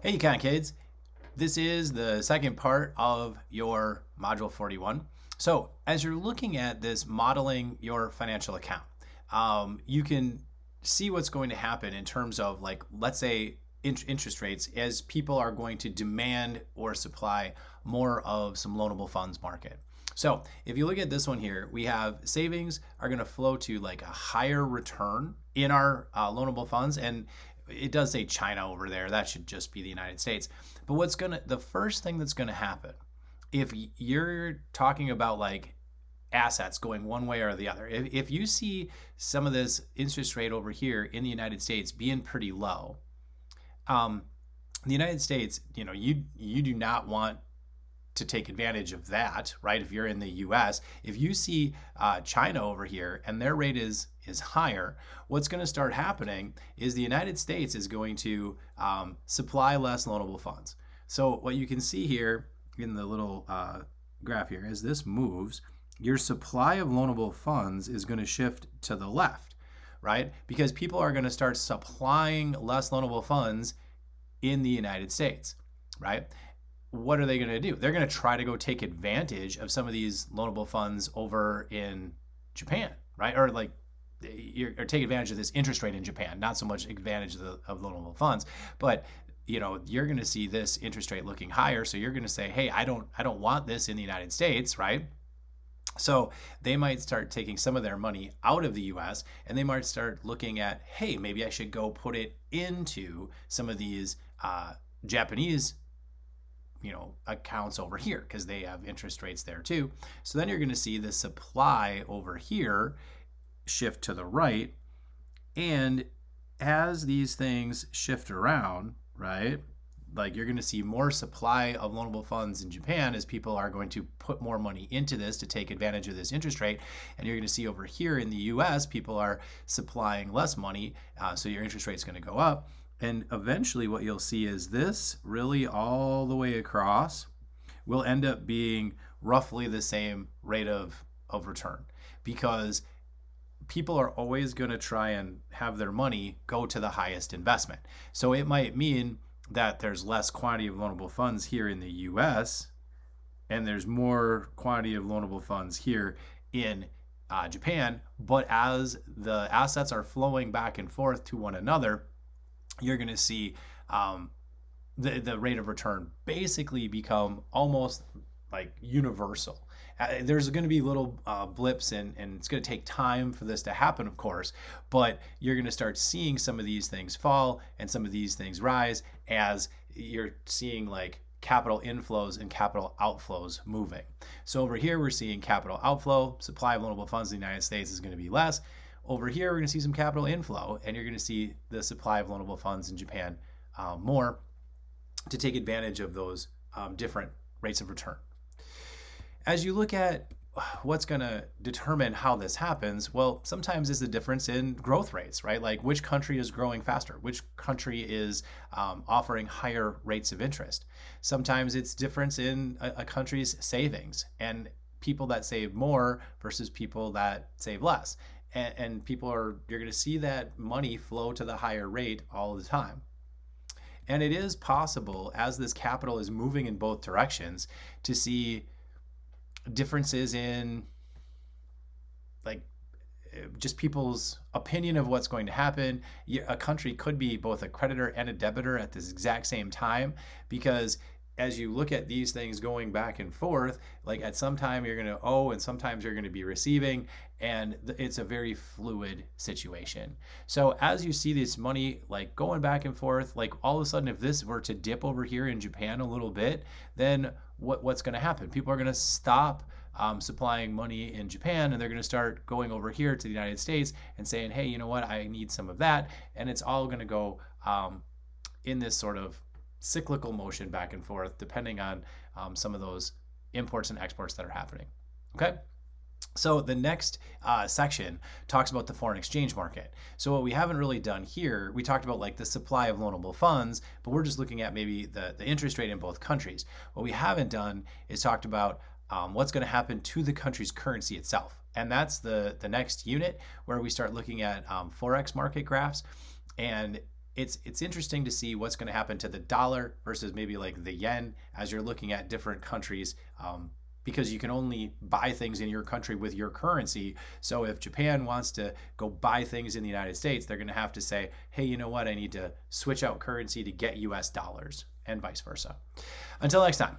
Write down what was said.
Hey, Econ Kids. This is the second part of your Module 41. So, as you're looking at this modeling your financial account, you can see what's going to happen in terms of, like, let's say, interest rates as people are going to demand or supply more of some loanable funds market. So, if you look at this one here, we have savings are going to flow to like a higher return in our loanable funds. And it does say China over there. That should just be the United States. But the first thing that's gonna happen if you're talking about like assets going one way or the other, if you see some of this interest rate over here in the United States being pretty low, um, the United States, you do not want to take advantage of that, right? If you're in the U.S., if you see China over here and their rate is higher, what's going to start happening is the United States is going to supply less loanable funds. So what you can see here in the little graph here, as this moves, your supply of loanable funds is going to shift to the left, right? Because people are going to start supplying less loanable funds in the United States, right? What are they going to do? They're going to try to go take advantage of some of these loanable funds over in Japan, right? Or take advantage of this interest rate in Japan, not so much advantage of loanable funds, but you're going to see this interest rate looking higher. So you're going to say, hey, I don't want this in the United States, right? So they might start taking some of their money out of the US and they might start looking at, hey, maybe I should go put it into some of these Japanese accounts over here because they have interest rates there too. So then you're going to see the supply over here shift to the right. And as these things shift around, right, like you're going to see more supply of loanable funds in Japan as people are going to put more money into this to take advantage of this interest rate. And you're going to see over here in the US, people are supplying less money. So your interest rate is going to go up. And eventually what you'll see is this really all the way across will end up being roughly the same rate of return because people are always going to try and have their money go to the highest investment. So it might mean that there's less quantity of loanable funds here in the US and there's more quantity of loanable funds here in Japan. But as the assets are flowing back and forth to one another, you're going to see the rate of return basically become almost like universal. There's going to be little blips and it's going to take time for this to happen, of course, but you're going to start seeing some of these things fall and some of these things rise as you're seeing like capital inflows and capital outflows moving. So over here, we're seeing capital outflow, supply of loanable funds in the United States is going to be less. Over here, we're going to see some capital inflow, and you're going to see the supply of loanable funds in Japan more to take advantage of those different rates of return. As you look at what's going to determine how this happens, well, sometimes it's the difference in growth rates, right? Like which country is growing faster, which country is offering higher rates of interest. Sometimes it's difference in a country's savings and people that save more versus people that save less. And you're going to see that money flow to the higher rate all the time. And it is possible as this capital is moving in both directions to see differences in like just people's opinion of what's going to happen. A country could be both a creditor and a debitor at this exact same time because as you look at these things going back and forth, like at some time you're going to owe and sometimes you're going to be receiving, and it's a very fluid situation. So as you see this money like going back and forth, like all of a sudden if this were to dip over here in Japan a little bit, then what's going to happen? People are going to stop supplying money in Japan and they're going to start going over here to the United States and saying, hey, you know what, I need some of that. And it's all going to go in this sort of cyclical motion back and forth depending on some of those imports and exports that are happening. Okay. So the next section talks about the foreign exchange market. So what we haven't really done here, we talked about like the supply of loanable funds, but we're just looking at maybe the interest rate in both countries. What we haven't done is talked about what's going to happen to the country's currency itself. And that's the next unit where we start looking at Forex market graphs. And it's interesting to see what's going to happen to the dollar versus maybe like the yen as you're looking at different countries. Because you can only buy things in your country with your currency. So if Japan wants to go buy things in the United States, they're going to have to say, hey, you know what? I need to switch out currency to get US dollars, and vice versa. Until next time.